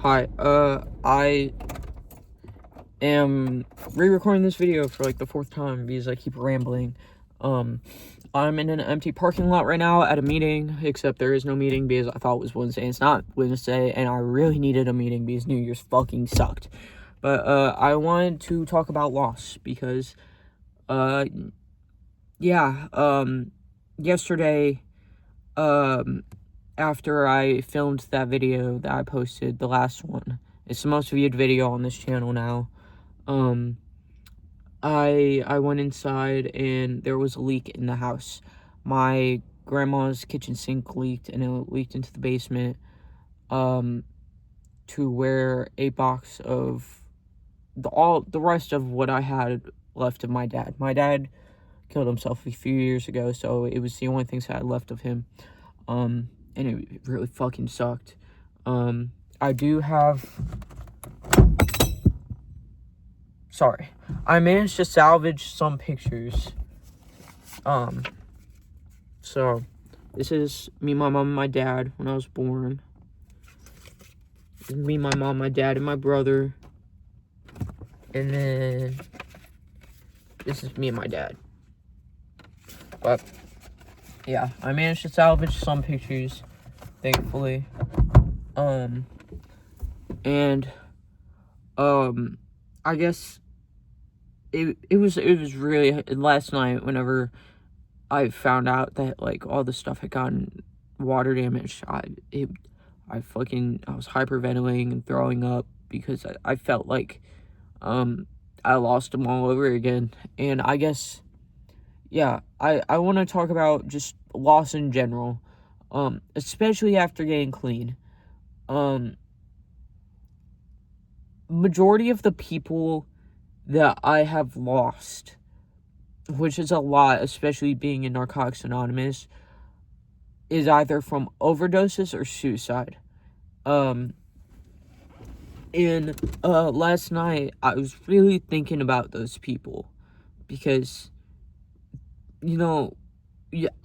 Hi, I am re-recording this video for like the fourth time because I keep rambling. I'm in an empty parking lot right now at a meeting, except there is no meeting because I thought it was Wednesday. It's not Wednesday, and I really needed a meeting because New Year's fucking sucked. But, I wanted to talk about loss because, yesterday, after I filmed that video that I posted, the last one, it's the most viewed video on this channel now. I went inside and there was a leak in the house. My grandma's kitchen sink leaked and it leaked into the basement, to where a box of the rest of what I had left of my dad. My dad killed himself a few years ago, so it was the only things I had left of him. And it really fucking sucked. I managed to salvage some pictures. So, this is me, my mom, and my dad when I was born. This is me, my mom, my dad, and my brother. And then, this is me and my dad. But, yeah, I managed to salvage some pictures, thankfully. I guess it was really, last night whenever I found out that like all the stuff had gotten water damaged, I was hyperventilating and throwing up because I felt like I lost them all over again. And I guess, yeah, I want to talk about just loss in general, especially after getting clean. Majority of the people that I have lost, which is a lot, especially being in Narcotics Anonymous, is either from overdoses or suicide. Last night, I was really thinking about those people, because,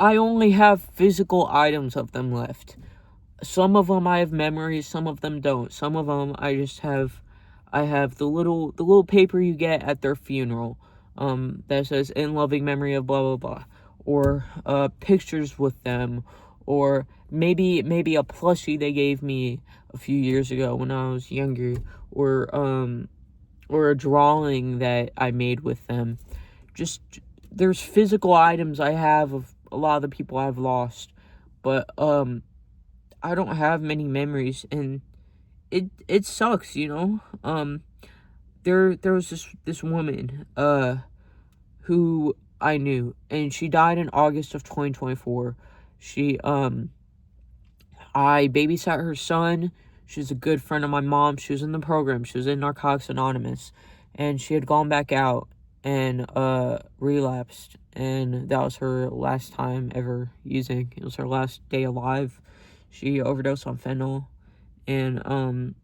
I only have physical items of them left. Some of them I have memories, some of them don't. Some of them I have the little paper you get at their funeral, that says in loving memory of blah blah blah, or pictures with them, or maybe a plushie they gave me a few years ago when I was younger, or a drawing that I made with them. Just, there's physical items I have of a lot of the people I've lost, but I don't have many memories, and it sucks, There was this woman who I knew, and she died in August of 2024. I babysat her son. She's a good friend of my mom. She was in the program. She was in Narcotics Anonymous, and she had gone back out and relapsed, and that was her last time ever using. It was her last day alive. She overdosed on fentanyl, and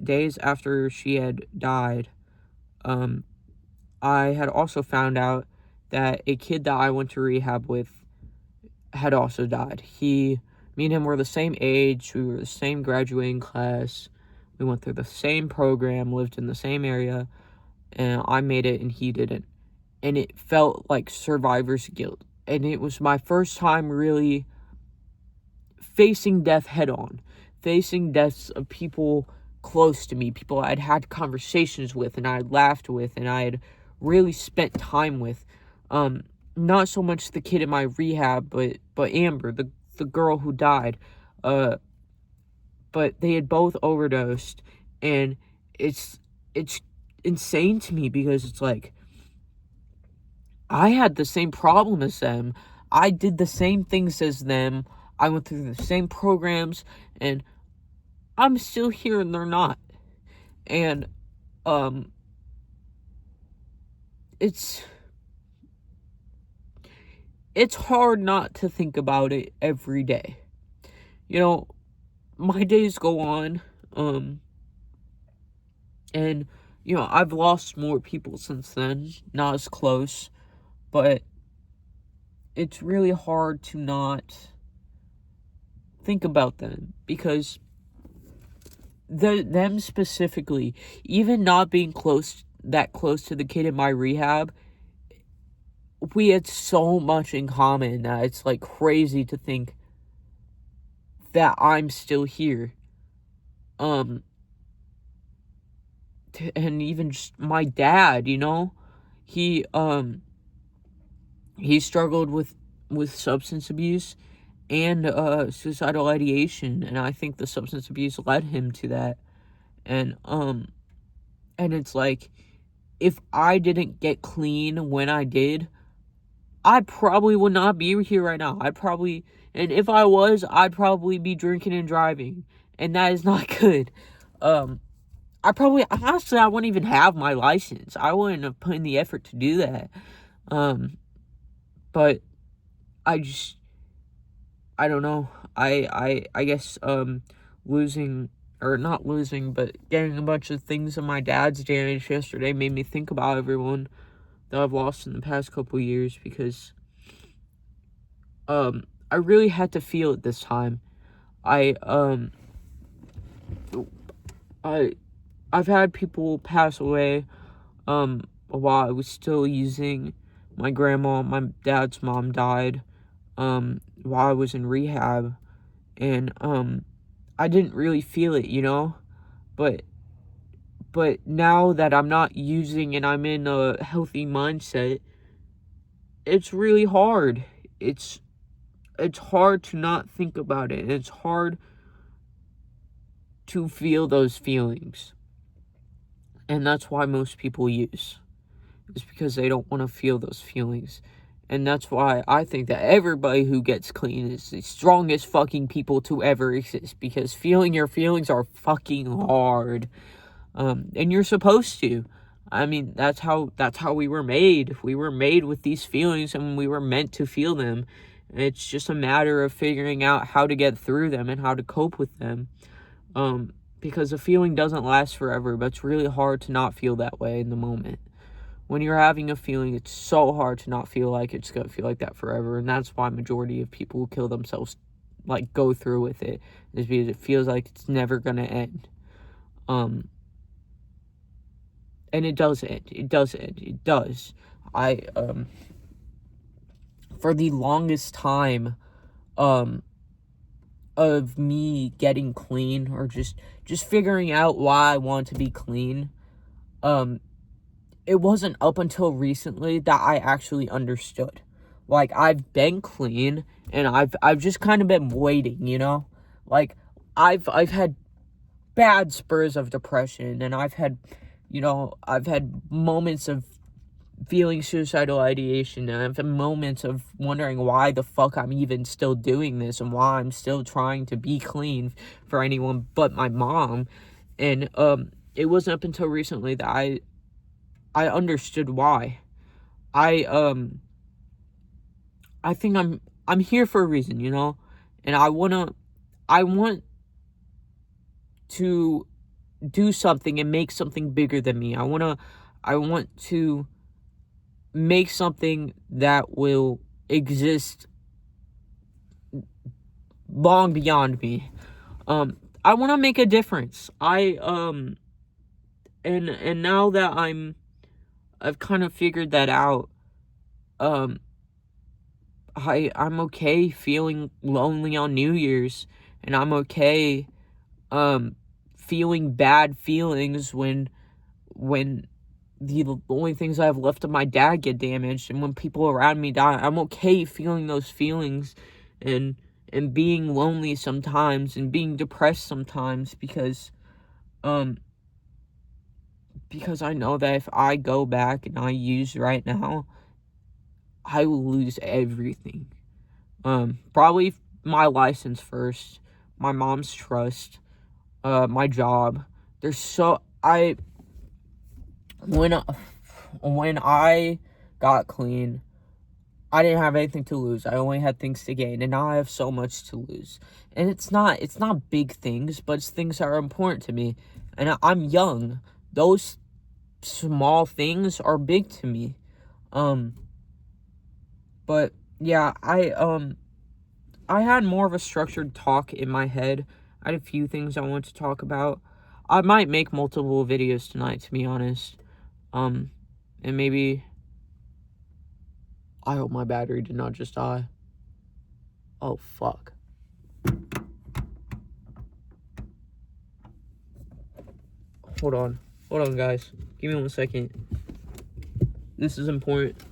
days after she had died, I had also found out that a kid that I went to rehab with had also died. Me and him were the same age, we were the same graduating class, we went through the same program, lived in the same area, and I made it and he didn't. And it felt like survivor's guilt. And it was my first time really facing death head on. Facing deaths of people close to me, people I'd had conversations with and I'd laughed with and I had really spent time with. Not so much the kid in my rehab, but Amber, the girl who died. But they had both overdosed, and it's insane to me because it's like, I had the same problem as them. I did the same things as them. I went through the same programs, and I'm still here and they're not. And, it's hard not to think about it every day. My days go on, and, I've lost more people since then, not as close, but it's really hard to not think about them, because them specifically, even not being that close to the kid in my rehab, we had so much in common that it's like crazy to think that I'm still here. And even just my dad, he he struggled with substance abuse and suicidal ideation, and I think the substance abuse led him to that. And it's like, if I didn't get clean when I did, I probably would not be here right now. And if I was, I'd probably be drinking and driving, and that is not good. Honestly, I wouldn't even have my license. I wouldn't have put in the effort to do that. But I don't know. I guess, losing, or not losing, but getting a bunch of things of my dad's damage yesterday made me think about everyone that I've lost in the past couple years, because, I really had to feel it this time. I've had people pass away, while I was still using. My grandma, my dad's mom, died, while I was in rehab, and, I didn't really feel it, but now that I'm not using and I'm in a healthy mindset, it's really hard. It's hard to not think about it. It's hard to feel those feelings. And that's why most people use. It's because they don't want to feel those feelings. And that's why I think that everybody who gets clean is the strongest fucking people to ever exist. Because feeling your feelings are fucking hard. And you're supposed to. I mean, that's how we were made. We were made with these feelings, and we were meant to feel them. It's just a matter of figuring out how to get through them and how to cope with them. Because a feeling doesn't last forever, but it's really hard to not feel that way in the moment. When you're having a feeling, it's so hard to not feel like it's going to feel like that forever. And that's why majority of people who kill themselves, like, go through with it, is because it feels like it's never going to end. And it does end. It does end. It does. For the longest time, of me getting clean, or just figuring out why I want to be clean, it wasn't up until recently that I actually understood. Like, I've been clean, and I've just kind of been waiting, Like, I've had bad spurs of depression, and I've had moments of feeling suicidal ideation, and I've had moments of wondering why the fuck I'm even still doing this, and why I'm still trying to be clean for anyone but my mom. And it wasn't up until recently that I understood why. I think I'm here for a reason, and I want to do something and make something bigger than me. I want to make something that will exist long beyond me. I want to make a difference. And now that I've kind of figured that out, I'm okay feeling lonely on New Year's, and I'm okay feeling bad feelings when the only things I have left of my dad get damaged, and when people around me die. I'm okay feeling those feelings, and being lonely sometimes, and being depressed sometimes, because I know that if I go back and I use right now, I will lose everything. Probably my license first, my mom's trust, my job. When I got clean, I didn't have anything to lose. I only had things to gain, and now I have so much to lose. And it's not big things, but it's things that are important to me. And I'm young. Those small things are big to me. But yeah, I had more of a structured talk in my head. I had a few things I wanted to talk about. I might make multiple videos tonight, to be honest. And maybe... I hope my battery did not just die. Oh, fuck. Hold on, guys. Give me 1 second. This is important.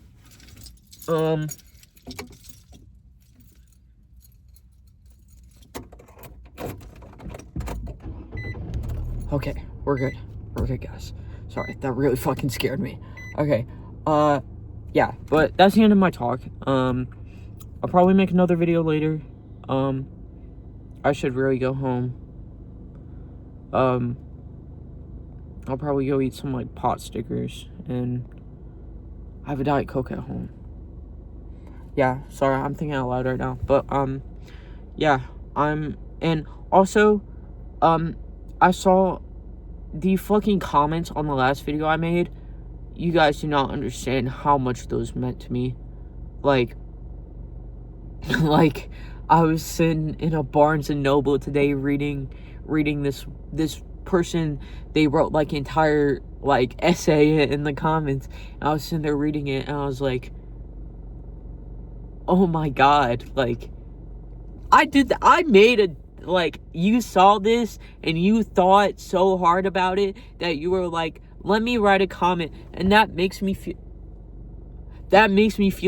Okay, we're good. We're good, guys. Sorry, that really fucking scared me. Okay, yeah, but that's the end of my talk. I'll probably make another video later. I should really go home. I'll probably go eat some, like, pot stickers, and I have a Diet Coke at home. Yeah, sorry, I'm thinking out loud right now, but, yeah, and also, I saw the fucking comments on the last video I made. You guys do not understand how much those meant to me. Like, like, I was sitting in a Barnes and Noble today reading this person, they wrote, like, entire, like, essay in the comments, and I was sitting there reading it, and I was like, oh my god, like, I made a, like, you saw this, and you thought so hard about it, that you were like, let me write a comment, and that makes me feel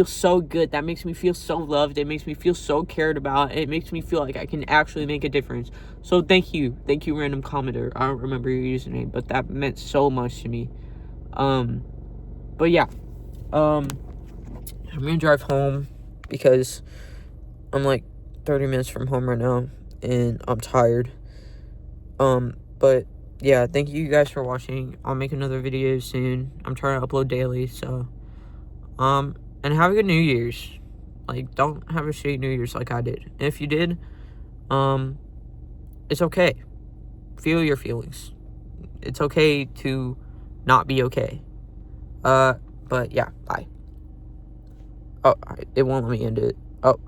so good. That makes me feel so loved. It makes me feel so cared about. It makes me feel like I can actually make a difference. So thank you, random commenter. I don't remember your username, but that meant so much to me. But yeah, I'm gonna drive home because I'm like 30 minutes from home right now, and I'm tired. But yeah, thank you guys for watching. I'll make another video soon. I'm trying to upload daily, so and have a good New Year's. Like, don't have a shitty New Year's like I did. And if you did, it's okay. Feel your feelings. It's okay to not be okay. But yeah, bye. Oh, it won't let me end it. Oh.